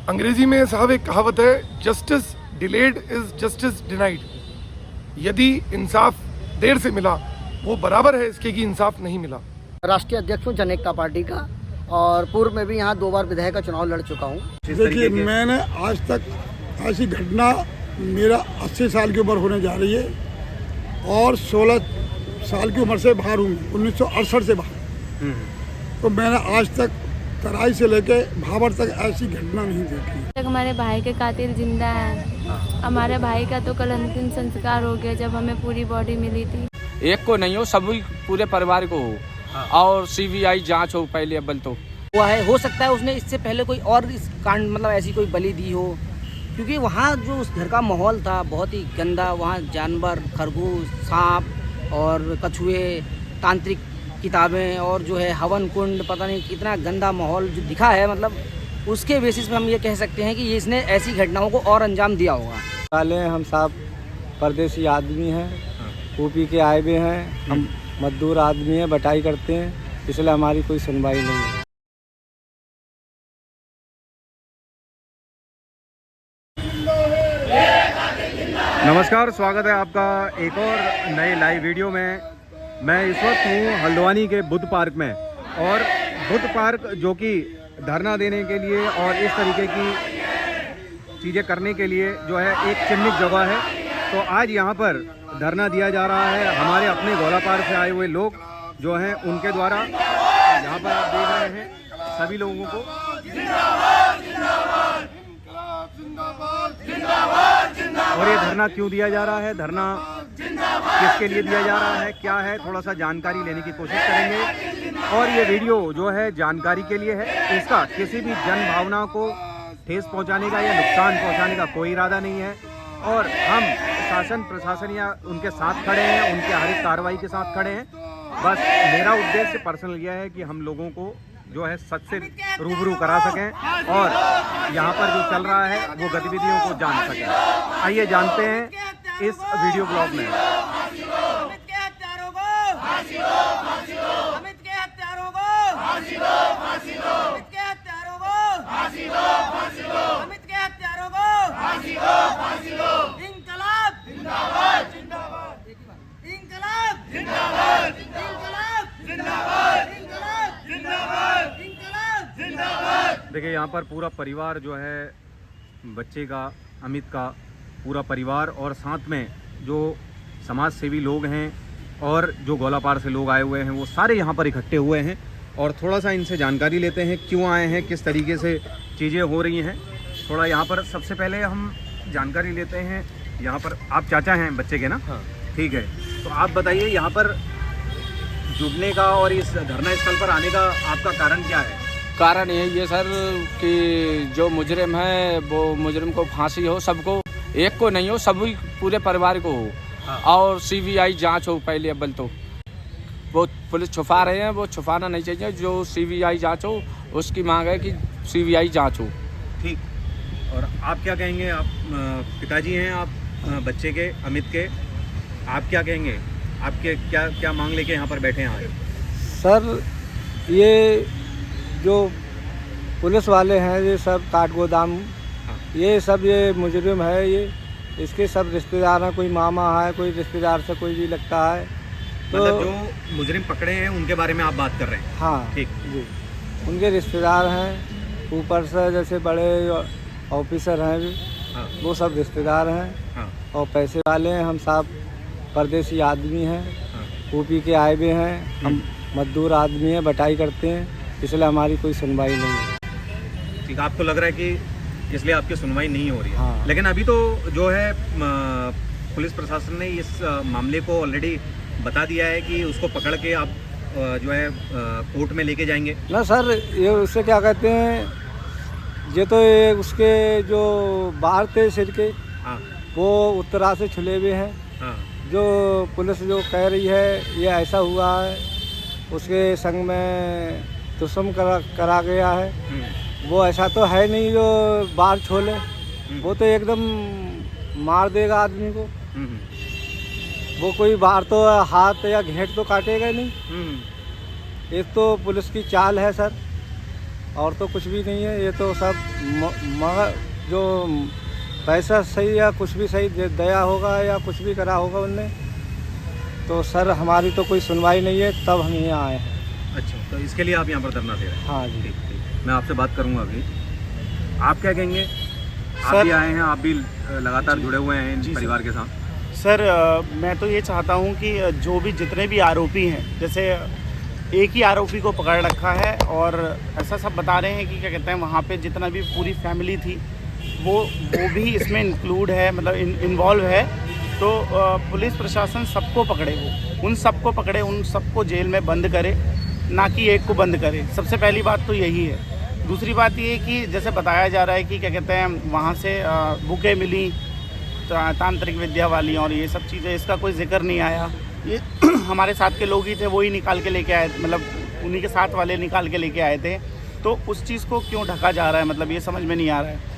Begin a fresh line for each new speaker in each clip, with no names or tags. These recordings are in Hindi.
अंग्रेजी में साहब एक कहावत है, justice delayed is justice denied. यदि इंसाफ देर से मिला वो बराबर है इसके कि इंसाफ नहीं मिला।
राष्ट्रीय अध्यक्ष हूँ जन एकता पार्टी का और पूर्व में भी यहाँ 2 बार विधायक का चुनाव लड़ चुका हूँ।
देखिए, मैंने आज तक ऐसी घटना, मेरा 80 साल की उम्र होने जा रही है और 16 साल की उम्र से बाहर हूँ, 1968 से बाहर। तो मैंने आज तक तराई से लेके भाबर तक ऐसी घटना नहीं देखी।
हमारे भाई के कातिल जिंदा हैं। हमारे भाई का तो कल अंतिम संस्कार हो गया जब हमें पूरी बॉडी मिली थी।
एक को नहीं हो, सभी पूरे परिवार को हो। और सीबीआई जांच हो पहले अव्वल तो
हुआ है। हो सकता है उसने इससे पहले कोई और इस कांड मतलब ऐसी कोई बलि दी हो, क्योंकि वहाँ जो उस घर का माहौल था बहुत ही गंदा। वहाँ जानवर, खरगोश, सांप और कछुए, तांत्रिक किताबें और जो है हवन कुंड, पता नहीं कितना गंदा माहौल जो दिखा है। मतलब उसके बेसिस पे हम ये कह सकते हैं कि ये इसने ऐसी घटनाओं को और अंजाम दिया होगा।
वाले हम साहब परदेसी आदमी हैं, यूपी के आए हुए हैं, हम मजदूर आदमी हैं, बटाई करते हैं, इसलिए हमारी कोई सुनवाई नहीं है।
नमस्कार, स्वागत है आपका एक और नए लाइव वीडियो में। मैं इस वक्त हूँ हल्द्वानी के बुद्ध पार्क में, और बुद्ध पार्क जो कि धरना देने के लिए और इस तरीके की चीज़ें करने के लिए जो है एक चिन्हित जगह है। तो आज यहाँ पर धरना दिया जा रहा है। हमारे अपने गोलापार से आए हुए लोग जो हैं उनके द्वारा। यहाँ पर आप देख रहे हैं सभी लोगों को। और ये धरना क्यों दिया जा रहा है, धरना किसके लिए दिया जा रहा है, क्या है, थोड़ा सा जानकारी लेने की कोशिश करेंगे। और ये वीडियो जो है जानकारी के लिए है, इसका किसी भी जन भावना को ठेस पहुंचाने का या नुकसान पहुंचाने का कोई इरादा नहीं है। और हम शासन प्रशासन या उनके साथ खड़े हैं, उनके हर एक कार्रवाई के साथ खड़े हैं। बस मेरा उद्देश्य पर्सनल यह है कि हम लोगों को जो है सच से रूबरू करा सकें और यहाँ पर जो चल रहा है वो गतिविधियों को जान सकें। आइए जानते हैं इस वीडियो ब्लॉग में। देखिए, यहाँ पर पूरा परिवार जो है, बच्चे का, अमित का पूरा परिवार और साथ में जो समाज सेवी लोग हैं और जो गोलापार से लोग आए हुए हैं वो सारे यहाँ पर इकट्ठे हुए हैं। और थोड़ा सा इनसे जानकारी लेते हैं क्यों आए हैं, किस तरीके से चीज़ें हो रही हैं। थोड़ा यहाँ पर सबसे पहले हम जानकारी लेते हैं। यहाँ पर आप चाचा हैं बच्चे के ना? हाँ। ठीक है, तो आप बताइए यहाँ पर जुड़ने का और इस धरना स्थल पर आने का आपका कारण क्या है?
कारण यही है सर कि जो मुजरिम है वो मुजरिम को फांसी हो, सबको, एक को नहीं हो, सभी पूरे परिवार को हो। हाँ। और सीबीआई जांच हो पहले अव्वल तो। वो पुलिस छुपा रहे हैं, वो छुपाना नहीं चाहिए। जो सीबीआई जांच हो उसकी मांग है कि सीबीआई जांच हो।
ठीक। और आप क्या कहेंगे? आप पिताजी हैं आप बच्चे के, अमित के, आप क्या कहेंगे? आपके क्या मांग लेके यहाँ पर बैठे हैं आज?
सर, ये जो पुलिस वाले हैं, ये सब काट गोदाम, ये सब ये मुजरिम है, ये इसके सब रिश्तेदार हैं। कोई मामा है, कोई रिश्तेदार से कोई भी लगता है। तो
मतलब जो मुजरिम पकड़े हैं उनके बारे में आप बात कर रहे हैं?
हाँ,
ठीक
जी, उनके रिश्तेदार हैं। ऊपर से जैसे बड़े ऑफिसर हैं भी,
हाँ।
वो सब रिश्तेदार हैं।
हाँ।
और पैसे वाले हैं। हम साहब परदेसी आदमी हैं,
हाँ।
यूपी के आए हुए हैं, हम मजदूर आदमी हैं, बटाई करते हैं, इसलिए हमारी कोई सुनवाई नहीं है।
ठीक, आपको लग रहा है कि इसलिए आपकी सुनवाई नहीं हो रही है?
हाँ।
लेकिन अभी तो जो है पुलिस प्रशासन ने इस मामले को ऑलरेडी बता दिया है कि उसको पकड़ के आप जो है कोर्ट में लेके जाएंगे
ना सर। ये उससे क्या कहते हैं, ये तो ये उसके जो बाहर थे सिर के,
हाँ।
वो उत्तरा से छुले हुए हैं।
हाँ।
जो पुलिस जो कह रही है ये ऐसा हुआ है, उसके संग में दुश्मन करा गया है, वो ऐसा तो है नहीं जो बाहर छोले। वो तो एकदम मार देगा आदमी को। वो कोई बाहर तो हाथ या घेंट तो काटेगा नहीं। एक तो पुलिस की चाल है सर। और तो कुछ भी नहीं है। ये तो सब जो पैसा सही या कुछ भी सही दया होगा या कुछ भी करा होगा उनने, तो सर हमारी तो कोई सुनवाई नहीं है, तब हम यहाँ आए हैं।
अच्छा, तो इसके लिए आप यहाँ पर धरना दे रहे हैं?
हाँ जी।
ठीक ठीक, मैं आपसे बात करूँगा अभी। आप क्या कहेंगे? आप
सर,
भी आए हैं, आप भी लगातार जुड़े हुए हैं इन परिवार के साथ।
सर मैं तो ये चाहता हूँ कि जो भी जितने भी आरोपी हैं, जैसे एक ही आरोपी को पकड़ रखा है और ऐसा सब बता रहे हैं कि क्या कहते हैं वहाँ पे जितना भी पूरी फैमिली थी वो भी इसमें इंक्लूड है, मतलब इन्वॉल्व है। तो पुलिस प्रशासन सबको पकड़े, उन सबको पकड़े, उन सबको जेल में बंद करे, ना कि एक को बंद करे। सबसे पहली बात तो यही है। दूसरी बात ये कि जैसे बताया जा रहा है कि क्या कहते हैं वहाँ से बुकें मिली तांत्रिक विद्या वाली और ये सब चीज़ें, इसका कोई जिक्र नहीं आया। ये हमारे साथ के लोग ही थे, वो ही निकाल के लेके आए, मतलब उन्हीं के साथ वाले निकाल के लेके आए थे। तो उस चीज़ को क्यों ढका जा रहा है, मतलब ये समझ में नहीं आ रहा है।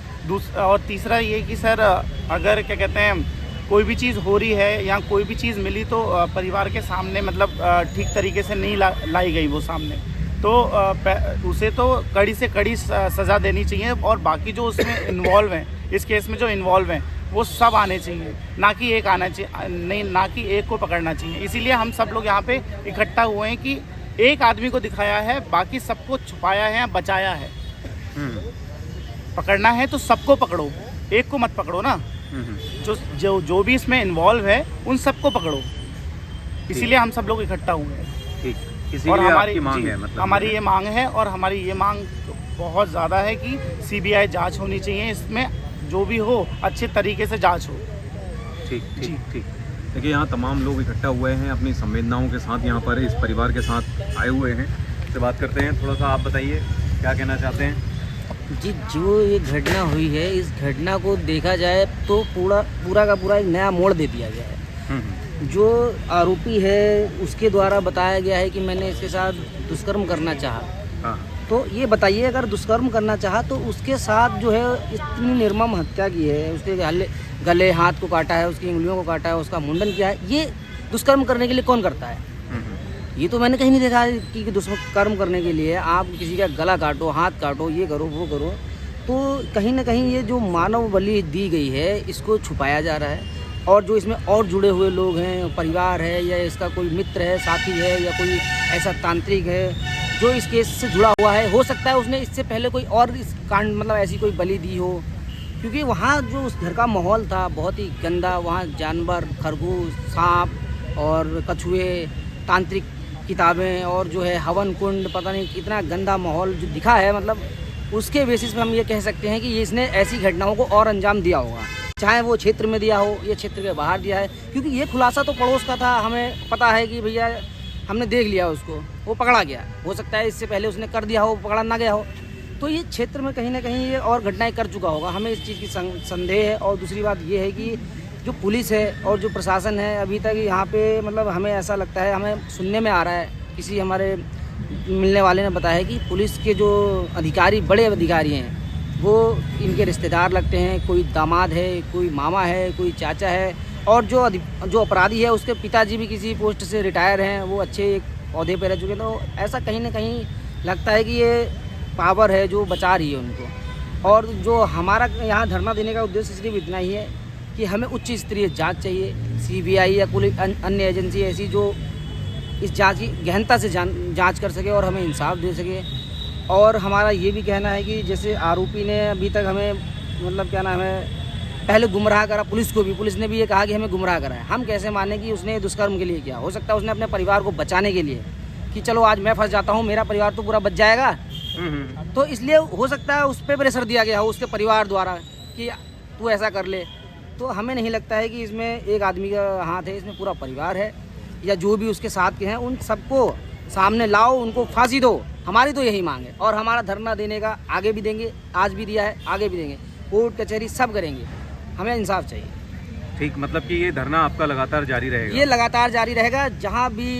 और तीसरा ये कि सर अगर क्या कहते हैं कोई भी चीज़ हो रही है या कोई भी चीज़ मिली तो परिवार के सामने मतलब ठीक तरीके से नहीं लाई गई वो सामने, तो उसे तो कड़ी से कड़ी सज़ा देनी चाहिए। और बाकी जो उसमें इन्वॉल्व हैं, इस केस में जो इन्वॉल्व हैं, वो सब आने चाहिए, ना कि एक आना चाहिए, नहीं, ना कि एक को पकड़ना चाहिए। इसीलिए हम सब लोग यहाँ पे इकट्ठा हुए हैं कि एक आदमी को दिखाया है, बाकी सबको छुपाया है, बचाया है। पकड़ना है तो सबको पकड़ो, एक को मत पकड़ो ना। जो भी इसमें इन्वॉल्व है उन सबको पकड़ो, इसीलिए हम सब लोग इकट्ठा हुए हैं।
ठीक,
और
इसीलिए आपकी मांग है, मतलब
हमारी ये मांग है, और हमारी ये मांग बहुत ज़्यादा है कि सीबीआई जांच होनी चाहिए, इसमें जो भी हो अच्छे तरीके से जांच हो।
ठीक ठीक ठीक। देखिए यहाँ तमाम लोग इकट्ठा हुए हैं, अपनी संवेदनाओं के साथ यहाँ पर इस परिवार के साथ आए हुए हैं। इससे बात करते हैं। थोड़ा सा आप बताइए क्या कहना चाहते हैं?
जी, जो ये घटना हुई है, इस घटना को देखा जाए तो पूरा का पूरा एक नया मोड़ दे दिया गया है। जो आरोपी है उसके द्वारा बताया गया है कि मैंने इसके साथ दुष्कर्म करना चाहा।
हाँ।
तो ये बताइए, अगर दुष्कर्म करना चाहा तो उसके साथ जो है इतनी निर्मम हत्या की है, उसके गले हाथ को काटा है, उसकी उंगलियों को काटा है, उसका मुंडन किया है, ये दुष्कर्म करने के लिए कौन करता है? ये तो मैंने कहीं नहीं देखा है कि दुष्कर्म करने के लिए आप किसी का गला काटो, हाथ काटो, ये करो, वो करो। तो कहीं ना कहीं ये जो मानव बलि दी गई है इसको छुपाया जा रहा है। और जो इसमें और जुड़े हुए लोग हैं, परिवार है या इसका कोई मित्र है, साथी है या कोई ऐसा तांत्रिक है जो इस केस से जुड़ा हुआ है, हो सकता है उसने इससे पहले कोई और इस कांड मतलब ऐसी कोई बलि दी हो, क्योंकि वहाँ जो उस घर का माहौल था बहुत ही गंदा। वहाँ जानवर, खरगोश, सांप और कछुए, तांत्रिक किताबें और जो है हवन कुंड, पता नहीं कितना गंदा माहौल जो दिखा है, मतलब उसके बेसिस पे हम ये कह सकते हैं कि ये इसने ऐसी घटनाओं को और अंजाम दिया होगा, चाहे वो क्षेत्र में दिया हो या क्षेत्र के बाहर दिया है। क्योंकि ये खुलासा तो पड़ोस का था, हमें पता है कि भैया हमने देख लिया उसको, वो पकड़ा गया। हो सकता है इससे पहले उसने कर दिया हो, पकड़ा ना गया हो, तो ये क्षेत्र में कहीं ना कहीं ये और घटनाएं कर चुका होगा, हमें इस चीज़ की संदेह है। और दूसरी बात ये है कि जो पुलिस है और जो प्रशासन है अभी तक यहाँ पे मतलब हमें ऐसा लगता है, हमें सुनने में आ रहा है, किसी हमारे मिलने वाले ने बताया है कि पुलिस के जो अधिकारी, बड़े अधिकारी हैं, वो इनके रिश्तेदार लगते हैं। कोई दामाद है, कोई मामा है, कोई चाचा है, और जो अपराधी है उसके पिताजी भी किसी पोस्ट से रिटायर हैं, वो अच्छे एक ओहदे पर रह चुके हैं। तो ऐसा कहीं ना कहीं लगता है कि ये पावर है जो बचा रही है उनको। और जो हमारा यहाँ धरना देने का उद्देश्य सिर्फ इतना ही है कि हमें उच्च स्तरीय जांच चाहिए, सीबीआई या कोई अन्य एजेंसी ऐसी जो इस जांच की गहनता से जांच कर सके और हमें इंसाफ दे सके। और हमारा ये भी कहना है कि जैसे आरोपी ने अभी तक हमें मतलब क्या नाम है, पहले गुमराह करा, पुलिस को भी, पुलिस ने भी ये कहा कि हमें गुमराह करा है। हम कैसे माने कि उसने दुष्कर्म के लिए किया? हो सकता है उसने अपने परिवार को बचाने के लिए कि चलो आज मैं फंस जाता हूँ, मेरा परिवार तो पूरा बच जाएगा, तो इसलिए हो सकता है उस पर प्रेशर दिया गया हो उसके परिवार द्वारा कि तू ऐसा कर ले। तो हमें नहीं लगता है कि इसमें एक आदमी का हाथ है, इसमें पूरा परिवार है, या जो भी उसके साथ के हैं उन सबको सामने लाओ, उनको फांसी दो। हमारी तो यही मांग है, और हमारा धरना देने का आगे भी देंगे, आज भी दिया है, आगे भी देंगे, कोर्ट कचहरी सब करेंगे, हमें इंसाफ चाहिए।
ठीक, मतलब कि ये धरना आपका लगातार जारी रहेगा?
ये लगातार जारी रहेगा, जहाँ भी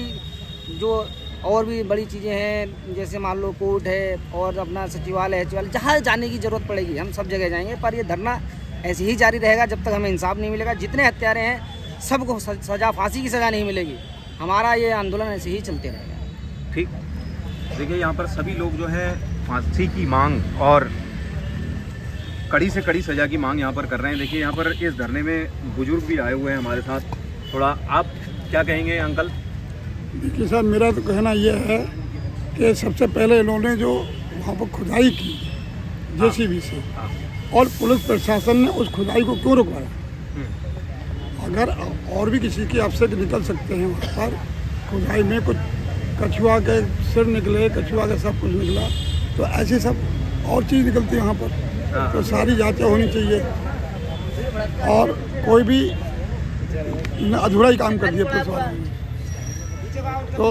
जो और भी बड़ी चीज़ें हैं, जैसे मान लो कोर्ट है और अपना सचिवालय है, जहाँ जाने की ज़रूरत पड़ेगी हम सब जगह जाएंगे, पर ये धरना ऐसे ही जारी रहेगा जब तक हमें इंसाफ नहीं मिलेगा। जितने हत्यारे हैं सबको सज़ा, फांसी की सज़ा नहीं मिलेगी, हमारा ये आंदोलन ऐसे ही चलते रहेगा।
ठीक, देखिए यहाँ पर सभी लोग जो है फांसी की मांग और कड़ी से कड़ी सज़ा की मांग यहाँ पर कर रहे हैं। देखिए यहाँ पर इस धरने में बुजुर्ग भी आए हुए हैं हमारे साथ। थोड़ा आप क्या कहेंगे अंकल?
देखिए सर, मेरा तो कहना यह है कि सबसे पहले इन्होंने जो वहाँ पर खुदाई की जेसीबी से, और पुलिस प्रशासन ने उस खुदाई को क्यों रुकवाया? अगर और भी किसी के अफसर निकल सकते हैं वहाँ पर खुदाई में, कुछ कछुआ के सिर निकले, कछुआ का सब कुछ निकला, तो ऐसे सब और चीज़ निकलती है वहाँ पर। तो सारी जांचें होनी चाहिए, और कोई भी अधूरा ही काम कर दिया पुलिस वालों ने, तो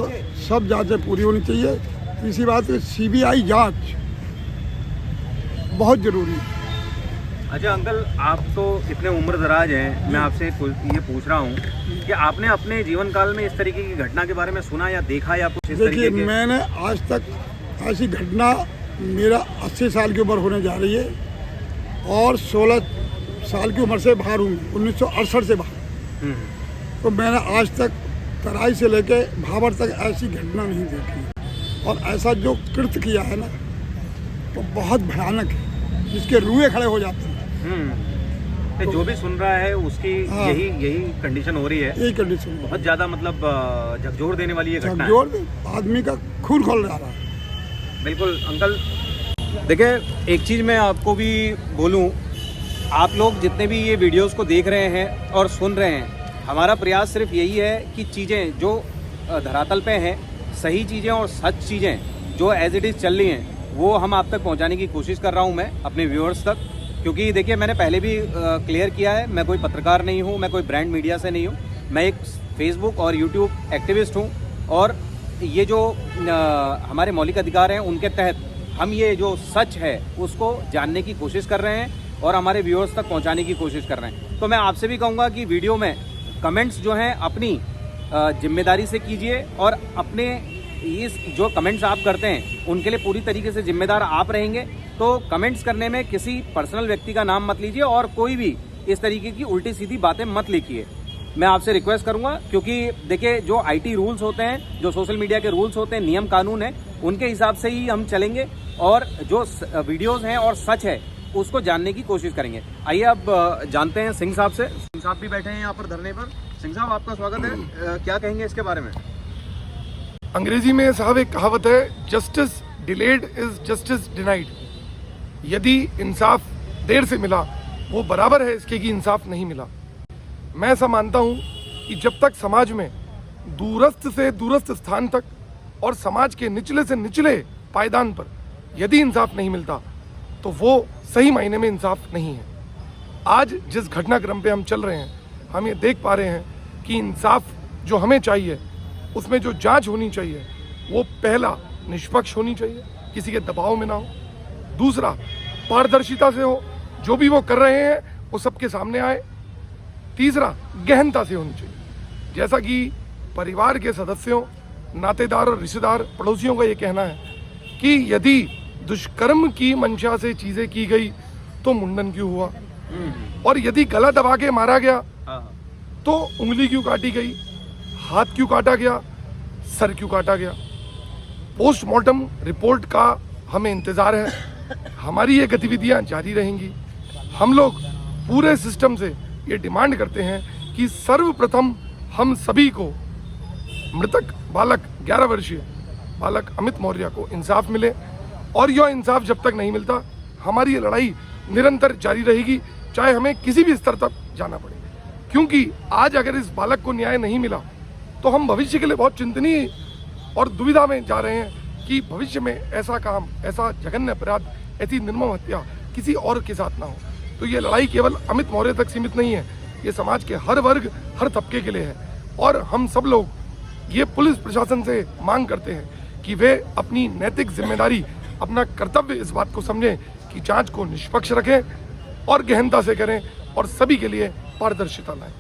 सब जांचें पूरी होनी चाहिए। तीसरी बात, सीबीआई जांच बहुत ज़रूरी है।
अच्छा अंकल, आप तो इतने उम्र दराज हैं, मैं आपसे ये पूछ रहा हूँ कि आपने अपने जीवन काल में इस तरीके की घटना के बारे में सुना या देखा या कुछ इस तरीके
देखिए, मैंने आज तक ऐसी घटना, मेरा 80 साल की उम्र होने जा रही है और 16 साल की उम्र से बाहर हूँ, 1968 से बाहर। तो मैंने आज तक तराई से लेके भाबर तक ऐसी घटना नहीं देखी, और ऐसा जो कृत्य किया है ना, तो बहुत भयानक है, जिसके रूए खड़े हो जाते हैं।
तो जो भी सुन रहा है उसकी यही कंडीशन हो रही है।
यही कंडीशन
बहुत ज़्यादा मतलब झकझोर देने वाली ये घटना
है। आदमी का खून खोल रहा है।
बिल्कुल अंकल, देखिए एक चीज़ मैं आपको भी बोलूं, आप लोग जितने भी ये वीडियोस को देख रहे हैं और सुन रहे हैं, हमारा प्रयास सिर्फ यही है कि चीज़ें जो धरातल पे हैं, सही चीज़ें और सच चीज़ें जो एज इट इज़ चल रही हैं, वो हम आप तक पहुंचाने की कोशिश कर रहा हूं मैं अपने व्यूअर्स तक। क्योंकि देखिए, मैंने पहले भी क्लियर किया है, मैं कोई पत्रकार नहीं हूं, मैं कोई ब्रांड मीडिया से नहीं हूं, मैं एक फेसबुक और यूट्यूब एक्टिविस्ट हूं, और ये जो हमारे मौलिक अधिकार हैं उनके तहत हम ये जो सच है उसको जानने की कोशिश कर रहे हैं और हमारे व्यूअर्स तक पहुंचाने की कोशिश कर रहे हैं। तो मैं आपसे भी कहूँगा कि वीडियो में कमेंट्स जो हैं अपनी जिम्मेदारी से कीजिए, और अपने इस जो कमेंट्स आप करते हैं उनके लिए पूरी तरीके से जिम्मेदार आप रहेंगे। तो कमेंट्स करने में किसी पर्सनल व्यक्ति का नाम मत लीजिए और कोई भी इस तरीके की उल्टी सीधी बातें मत लिखिए। मैं आपसे रिक्वेस्ट करूंगा, क्योंकि देखिए जो आईटी रूल्स होते हैं, जो सोशल मीडिया के रूल्स होते हैं, नियम कानून है, उनके हिसाब से ही हम चलेंगे, और जो वीडियोस हैं और सच है उसको जानने की कोशिश करेंगे। आइए अब जानते हैं सिंह साहब से। सिंह साहब भी बैठे हैं यहाँ पर धरने पर। सिंह साहब, आपका स्वागत है। क्या कहेंगे इसके बारे में?
अंग्रेजी में साहब एक कहावत है, justice delayed is justice denied. यदि इंसाफ देर से मिला वो बराबर है इसके कि इंसाफ नहीं मिला। मैं ऐसा मानता हूँ कि जब तक समाज में दूरस्थ से दूरस्थ स्थान तक और समाज के निचले से निचले पायदान पर यदि इंसाफ नहीं मिलता तो वो सही मायने में इंसाफ नहीं है। आज जिस घटनाक्रम पे हम चल रहे हैं, हम ये देख पा रहे हैं कि इंसाफ जो हमें चाहिए, उसमें जो जांच होनी चाहिए वो पहला निष्पक्ष होनी चाहिए, किसी के दबाव में ना हो। दूसरा, पारदर्शिता से हो, जो भी वो कर रहे हैं वो सबके सामने आए। तीसरा, गहनता से होनी चाहिए, जैसा कि परिवार के सदस्यों, नातेदार और रिश्तेदार, पड़ोसियों का ये कहना है कि यदि दुष्कर्म की मंशा से चीजें की गई तो मुंडन क्यों हुआ, और यदि गला दबा के मारा गया तो उंगली क्यों काटी गई, हाथ क्यों काटा गया, सर क्यों काटा गया। पोस्टमार्टम रिपोर्ट का हमें इंतजार है। हमारी ये गतिविधियां जारी रहेंगी। हम लोग पूरे सिस्टम से ये डिमांड करते हैं कि सर्वप्रथम हम सभी को मृतक बालक 11 वर्षीय बालक अमित मौर्य को इंसाफ मिले, और यह इंसाफ जब तक नहीं मिलता हमारी ये लड़ाई निरंतर जारी रहेगी, चाहे हमें किसी भी स्तर तक जाना पड़े। क्योंकि आज अगर इस बालक को न्याय नहीं मिला तो हम भविष्य के लिए बहुत चिंतनीय और दुविधा में जा रहे हैं कि भविष्य में ऐसा काम, ऐसा जघन्य अपराध, ऐसी निर्मम हत्या किसी और के साथ ना हो। तो ये लड़ाई केवल अमित मौर्य तक सीमित नहीं है, ये समाज के हर वर्ग, हर तबके के लिए है। और हम सब लोग ये पुलिस प्रशासन से मांग करते हैं कि वे अपनी नैतिक जिम्मेदारी, अपना कर्तव्य इस बात को समझें कि जांच को निष्पक्ष रखें और गहनता से करें और सभी के लिए पारदर्शिता लाएं।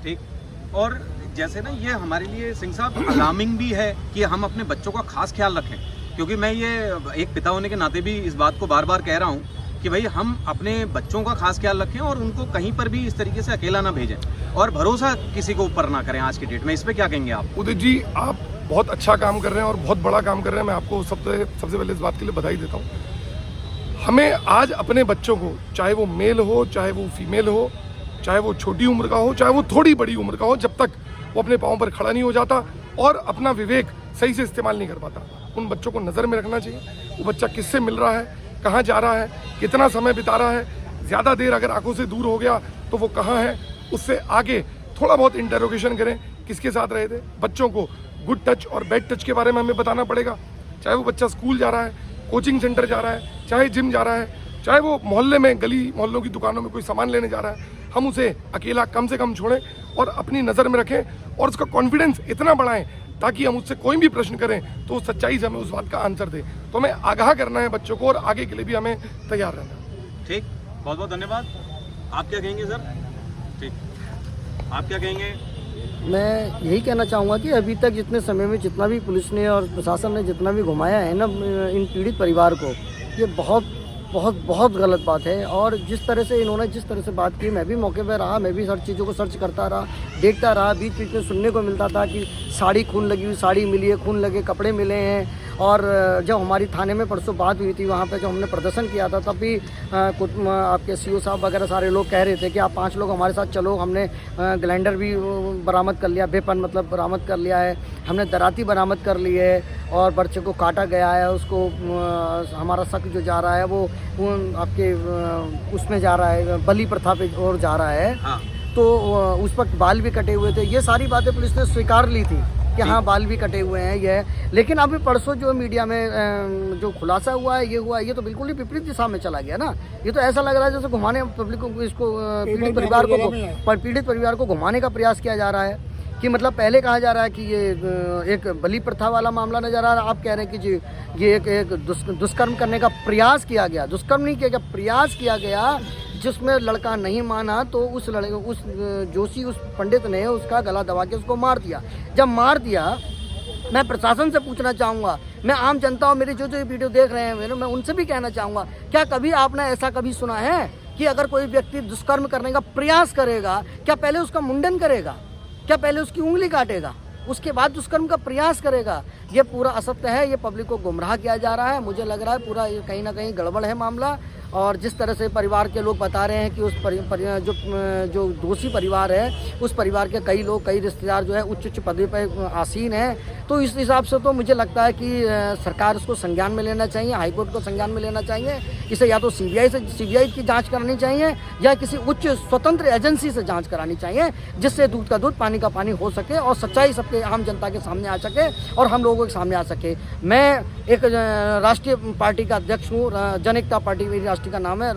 ठीक। और जैसे ना, ये हमारे लिए सिंह साहब अलार्मिंग भी है कि हम अपने बच्चों का खास ख्याल रखें, क्योंकि मैं ये एक पिता होने के नाते भी इस बात को बार बार कह रहा हूँ कि भाई हम अपने बच्चों का खास ख्याल रखें और उनको कहीं पर भी इस तरीके से अकेला ना भेजें, और भरोसा किसी को ऊपर ना करें आज की डेट में। इस पर क्या कहेंगे आप?
उदित जी, आप बहुत अच्छा काम कर रहे हैं और बहुत बड़ा काम कर रहे हैं। मैं आपको सबसे पहले इस बात के लिए बधाई देता हूँ। हमें आज अपने बच्चों को, चाहे वो मेल हो, चाहे वो फीमेल हो, चाहे वो छोटी उम्र का हो, चाहे वो थोड़ी बड़ी उम्र का हो, जब तक वो अपने पाँव पर खड़ा नहीं हो जाता और अपना विवेक सही से इस्तेमाल नहीं कर पाता, उन बच्चों को नज़र में रखना चाहिए। वो बच्चा किससे मिल रहा है, कहाँ जा रहा है, कितना समय बिता रहा है, ज़्यादा देर अगर आंखों से दूर हो गया तो वो कहाँ है, उससे आगे थोड़ा बहुत इंटरोगेशन करें, किसके साथ रहे थे। बच्चों को गुड टच और बैड टच के बारे में हमें बताना पड़ेगा। चाहे वो बच्चा स्कूल जा रहा है, कोचिंग सेंटर जा रहा है, चाहे जिम जा रहा है, चाहे वो मोहल्ले में गली मोहल्लों की दुकानों में कोई सामान लेने जा रहा है, हम उसे अकेला कम से कम छोड़ें और अपनी नज़र में रखें और उसका कॉन्फिडेंस इतना बढ़ाएं ताकि हम उससे कोई भी प्रश्न करें तो वो सच्चाई से हमें उस बात का आंसर दे। तो हमें आगाह करना है बच्चों को और आगे के लिए भी हमें तैयार रहना है।
ठीक, बहुत बहुत धन्यवाद। आप क्या कहेंगे सर? ठीक, आप क्या कहेंगे?
मैं यही कहना चाहूँगा कि अभी तक जितने समय में जितना भी पुलिस ने और प्रशासन ने जितना भी घुमाया है ना इन पीड़ित परिवार को, ये बहुत बहुत बहुत गलत बात है। और जिस तरह से इन्होंने जिस तरह से बात की, मैं भी मौके पर रहा, मैं भी हर चीज़ों को सर्च करता रहा, देखता रहा। बीच बीच में सुनने को मिलता था कि साड़ी खून लगी हुई साड़ी मिली है, खून लगे कपड़े मिले हैं। और जब हमारी थाने में परसों बात हुई थी, वहाँ पे जब हमने प्रदर्शन किया था, तब भी कुछ आपके सीओ साहब वगैरह सारे लोग कह रहे थे कि आप 5 लोग हमारे साथ चलो। हमने ग्राइंडर भी बरामद कर लिया, वेपन मतलब बरामद कर लिया है, हमने दराती बरामद कर ली है और बच्चे को काटा गया है। उसको हमारा शक जो जा रहा है वो आपके उसमें जा रहा है, बलि प्रथा पे और जा रहा है।
हाँ।
तो उस वक्त बाल भी कटे हुए थे। ये सारी बातें पुलिस ने स्वीकार ली थी कि हाँ बाल भी कटे हुए हैं ये। लेकिन अभी परसों जो मीडिया में जो खुलासा हुआ है, ये तो बिल्कुल ही विपरीत दिशा में चला गया ना। ये तो ऐसा लग रहा है जैसे घुमाने पब्लिक को, इसको पीड़ित परिवार को घुमाने का प्रयास किया जा रहा है। कि मतलब पहले कहा जा रहा है कि ये एक बलि प्रथा वाला मामला नजर आ रहा है, आप कह रहे हैं कि जी ये एक दुष्कर्म करने का प्रयास किया गया। दुष्कर्म नहीं किया गया, प्रयास किया गया, जिसमें लड़का नहीं माना तो उस जोशी उस पंडित ने उसका गला दबा के उसको मार दिया। जब मार दिया, मैं प्रशासन से पूछना चाहूँगा, मैं आम जनता और मेरे जो वीडियो देख रहे हैं मैं उनसे भी कहना चाहूँगा, क्या कभी आपने ऐसा कभी सुना है कि अगर कोई व्यक्ति दुष्कर्म करने का प्रयास करेगा, क्या पहले उसका मुंडन करेगा, क्या पहले उसकी उंगली काटेगा, उसके बाद दुष्कर्म का प्रयास करेगा? ये पूरा असत्य है, ये पब्लिक को गुमराह किया जा रहा है। मुझे लग रहा है पूरा कहीं ना कहीं गड़बड़ है मामला। और जिस तरह से परिवार के लोग बता रहे हैं कि उस जो दोषी परिवार है, उस परिवार के कई लोग, कई रिश्तेदार जो है उच्च पदवी पर आसीन हैं। तो इस हिसाब से तो मुझे लगता है कि सरकार उसको संज्ञान में लेना चाहिए, हाईकोर्ट को संज्ञान में लेना चाहिए। इसे या तो सीबीआई की जांच करानी चाहिए या किसी उच्च स्वतंत्र एजेंसी से जांच करानी चाहिए, जिससे दूध का दूध पानी का पानी हो सके और सच्चाई सबके आम जनता के सामने आ सके और हम लोगों के सामने आ सके। मैं एक राष्ट्रीय पार्टी का अध्यक्ष हूँ, जन एकता पार्टी मेरी राष्ट्रीय का नाम है,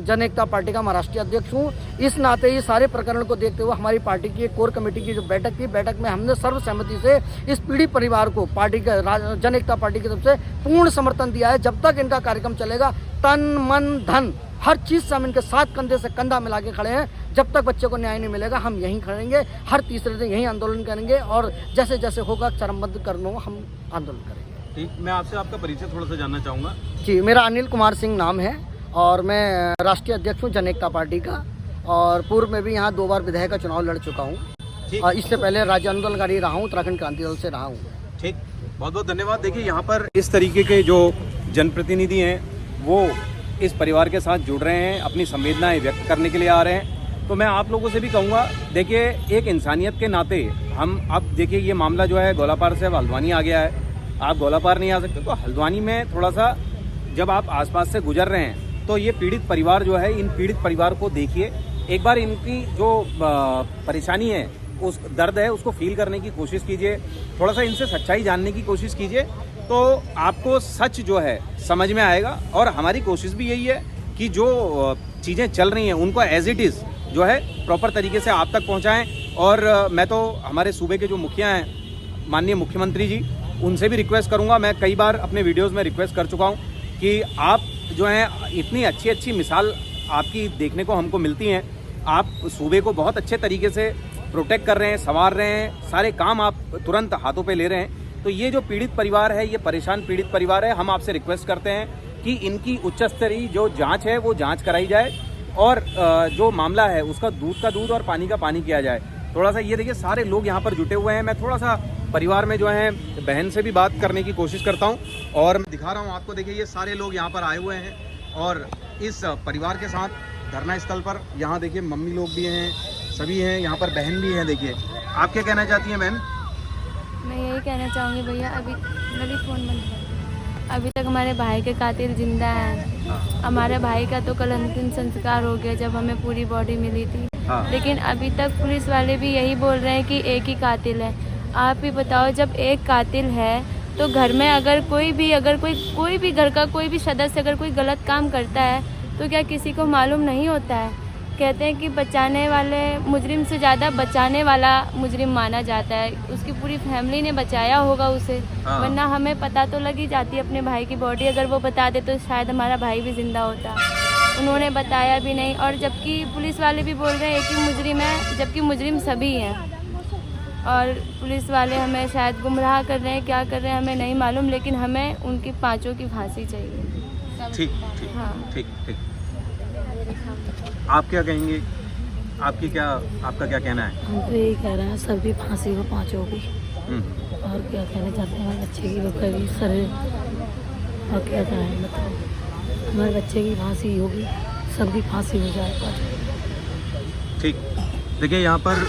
जन एकता पार्टी का मैं राष्ट्रीय अध्यक्ष हूँ। इस नाते ये सारे प्रकरण को देखते हुए हमारी पार्टी की एक कोर कमेटी की जो बैठक थी, बैठक में हमने सर्वसहमति से इस पीड़ित परिवार को पार्टी के जन एकता पार्टी की तरफ से पूर्ण समर्थन दिया है। जब तक इनका कार्यक्रम चलेगा, तन मन धन हर चीज़ से हम इनके साथ कंधे से कंधा मिला के खड़े हैं। जब तक बच्चे को न्याय नहीं मिलेगा, हम यहीं खड़ेंगे, हर तीसरे दिन यहीं आंदोलन करेंगे और जैसे जैसे होगा चरमबंद करने को हम आंदोलन करेंगे।
ठीक, मैं आपसे आपका परिचय थोड़ा सा जानना चाहूँगा।
जी, मेरा अनिल कुमार सिंह नाम है और मैं राष्ट्रीय अध्यक्ष हूँ जन एकता पार्टी का, और पूर्व में भी यहाँ 2 बार विधायक का चुनाव लड़ चुका हूँ और इससे पहले राज्य आंदोलनकारी रहा हूँ, उत्तराखंड क्रांति दल से रहा हूँ।
ठीक, बहुत बहुत धन्यवाद। देखिए यहाँ पर इस तरीके के जो जनप्रतिनिधि हैं वो इस परिवार के साथ जुड़ रहे हैं, अपनी संवेदनाएं व्यक्त करने के लिए आ रहे हैं। तो मैं आप लोगों से भी कहूँगा, देखिए एक इंसानियत के नाते हम अब देखिए ये मामला जो है गोलापार से अब हल्द्वानी आ गया है। आप गोलापार नहीं आ सकते तो हल्द्वानी में थोड़ा सा जब आप आसपास से गुजर रहे हैं तो ये पीड़ित परिवार जो है, इन पीड़ित परिवार को देखिए एक बार, इनकी जो परेशानी है, उस दर्द है, उसको फील करने की कोशिश कीजिए, थोड़ा सा इनसे सच्चाई जानने की कोशिश कीजिए, तो आपको सच जो है समझ में आएगा। और हमारी कोशिश भी यही है कि जो चीज़ें चल रही हैं उनको एज इट इज़ जो है प्रॉपर तरीके से आप तक पहुंचाएं। और मैं तो हमारे सूबे के जो मुखिया हैं, माननीय मुख्यमंत्री जी, उनसे भी रिक्वेस्ट करूंगा, मैं कई बार अपने वीडियोस में रिक्वेस्ट कर चुका हूं कि आप जो हैं इतनी अच्छी अच्छी मिसाल आपकी देखने को हमको मिलती हैं, आप सूबे को बहुत अच्छे तरीके से प्रोटेक्ट कर रहे हैं, संवार रहे हैं, सारे काम आप तुरंत हाथों पे ले रहे हैं। तो ये जो पीड़ित परिवार है, ये परेशान पीड़ित परिवार है, हम आपसे रिक्वेस्ट करते हैं कि इनकी उच्च स्तरीय जो जांच है वो जांच कराई जाए और जो मामला है उसका दूध का दूध और पानी का पानी किया जाए। थोड़ा सा ये देखिए सारे लोग यहाँ पर जुटे हुए हैं, मैं थोड़ा सा परिवार में जो है बहन से भी बात करने की कोशिश करता हूँ और मैं दिखा रहा हूँ आपको। देखिए ये सारे लोग यहाँ पर आए हुए हैं और इस परिवार के साथ धरना स्थल पर यहाँ देखिए मम्मी लोग भी हैं, सभी हैं, यहाँ पर बहन भी हैं। देखिए आप क्या कहना चाहती हैं बहन?
मैं यही कहना चाहूँगी भैया, अभी तक हमारे भाई के कातिल जिंदा हैं। हमारे भाई का तो कल अंतिम संस्कार हो गया जब हमें पूरी बॉडी मिली थी, लेकिन अभी तक पुलिस वाले भी यही बोल रहे हैं कि एक ही कातिल है। आप ही बताओ, जब एक कातिल है तो घर में अगर कोई भी घर का कोई भी सदस्य अगर कोई गलत काम करता है तो क्या किसी को मालूम नहीं होता है? कहते हैं कि बचाने वाले मुजरिम से ज़्यादा बचाने वाला मुजरिम माना जाता है। उसकी पूरी फैमिली ने बचाया होगा उसे, वरना हमें पता तो लग ही जाती अपने भाई की बॉडी। अगर वो बता दे तो शायद हमारा भाई भी जिंदा होता। उन्होंने बताया भी नहीं, और जबकि पुलिस वाले भी बोल रहे हैं कि मुजरिम है, जबकि मुजरिम सभी हैं। और पुलिस वाले हमें शायद गुमराह कर रहे हैं, क्या कर रहे हैं हमें नहीं मालूम, लेकिन हमें उनकी पांचों की फांसी चाहिए।
ठीक,
हाँ
ठीक। आप क्या कहेंगे? आपका क्या कहना है?
हम तो यही कह रहे हैं सभी फांसी हो, पांचों की। और क्या कहना चाहते हैं? हमारे बच्चे की बकरी सर, और क्या कहें मतलब हमारे बच्चे की फांसी होगी, सबकी फांसी हो जाए।
ठीक। देखिए यहाँ पर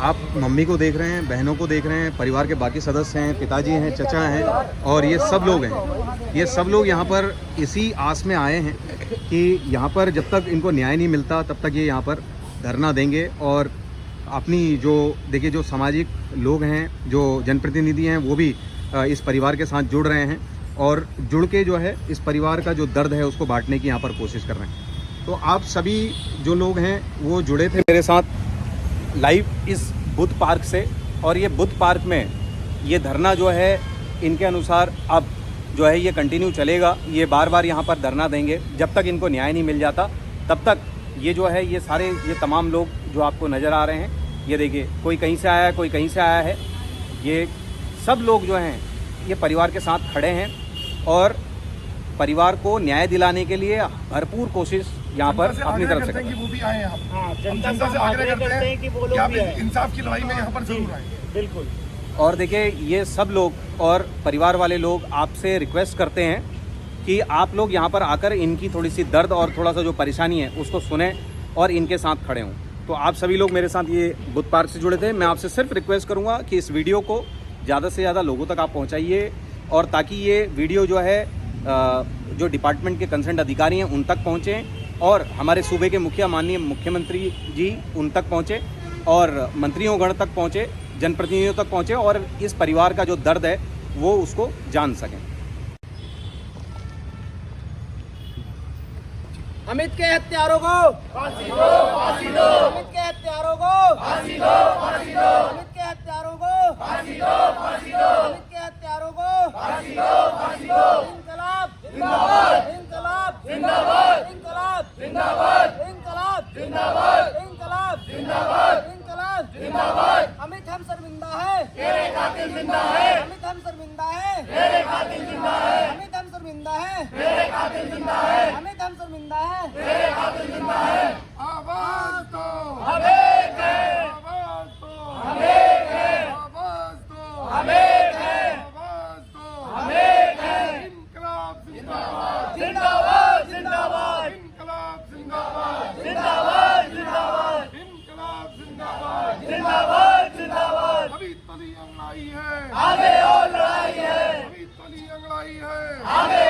आप मम्मी को देख रहे हैं, बहनों को देख रहे हैं, परिवार के बाकी सदस्य हैं, पिताजी हैं, चचा हैं, और ये सब लोग हैं। ये सब लोग यहाँ पर इसी आस में आए हैं कि यहाँ पर जब तक इनको न्याय नहीं मिलता तब तक ये यहाँ पर धरना देंगे। और अपनी जो सामाजिक लोग हैं, जो जनप्रतिनिधि हैं, वो भी इस परिवार के साथ जुड़ रहे हैं और जुड़ के जो है इस परिवार का जो दर्द है उसको बांटने की यहाँ पर कोशिश कर रहे हैं। तो आप सभी जो लोग हैं वो जुड़े थे मेरे साथ लाइव इस बुद्ध पार्क से, और ये बुद्ध पार्क में ये धरना जो है इनके अनुसार अब जो है ये कंटिन्यू चलेगा। ये बार बार यहाँ पर धरना देंगे जब तक इनको न्याय नहीं मिल जाता। तब तक ये जो है ये तमाम लोग जो आपको नज़र आ रहे हैं, ये देखिए कोई कहीं से आया है, कोई कहीं से आया है, ये सब लोग जो हैं ये परिवार के साथ खड़े हैं और परिवार को न्याय दिलाने के लिए भरपूर कोशिश यहाँ पर अपनी तरफ से करते हैं।
वो भी आए हैं, जनता से आग्रह करते हैं कि वो लोग भी इंसाफ की लड़ाई में यहाँ पर जरूर आए।
बिल्कुल।
और देखिए ये सब लोग और परिवार वाले लोग आपसे रिक्वेस्ट करते हैं कि आप लोग यहाँ पर आकर इनकी थोड़ी सी दर्द और थोड़ा सा जो परेशानी है उसको सुने और इनके साथ खड़े हों। तो आप सभी लोग मेरे साथ ये बुद्ध पार्क से जुड़े थे। मैं आपसे सिर्फ रिक्वेस्ट करूँगा कि इस वीडियो को ज़्यादा से ज़्यादा लोगों तक आप पहुँचाइए, और ताकि ये वीडियो जो है जो डिपार्टमेंट के कंसर्न अधिकारी हैं उन तक पहुँचें, और हमारे सूबे के माननीय मुख्यमंत्री जी उन तक पहुँचे, और मंत्रियों गण तक पहुँचे, जनप्रतिनिधियों तक पहुँचे, और इस परिवार का जो दर्द है वो उसको जान सकें।
अमित के हत्यारों को फांसी दो, फांसी दो। अमित के हत्यारों को फांसी दो, फांसी दो। अमित के हत्यारों को फांसी दो, फांसी दो। अमित के हत्यारों को फांसी दो, फांसी दो। इनकलाब जिंदाबाद, इनकलाब जिंदाबाद, इनकलाब जिंदाबाद, इनकलाब जिंदाबाद, इनकलाब जिंदाबाद, इनकलाब जिंदाबाद। अमित हम शर्मिंदा है, तेरे कातिल जिंदा है। अमित हम शर्मिंदा है, तेरे कातिल जिंदा है। अमित हम शर्मिंदा है, तेरे कातिल जिंदा है। अमित हम शर्मिंदा है, तेरे कातिल जिंदा है।
आवाज दो,
हम एक हैं,
आवाज दो,
हम एक हैं,
आवाज दो,
हम एक हैं,
आवाज दो,
हम एक हैं।
इनकलाब जिंदाबाद,
जिंदाबाद, जिंदाबाद,
इनकलाब जिंदाबाद,
जिंदाबाद, जिंदाबाद,
इनकलाब जिंदाबाद,
जिंदाबाद, जिंदाबाद।
अभी तली अंगड़ाई है,
आगे और लड़ाई है,
अभी तली अंगड़ाई है,
आगे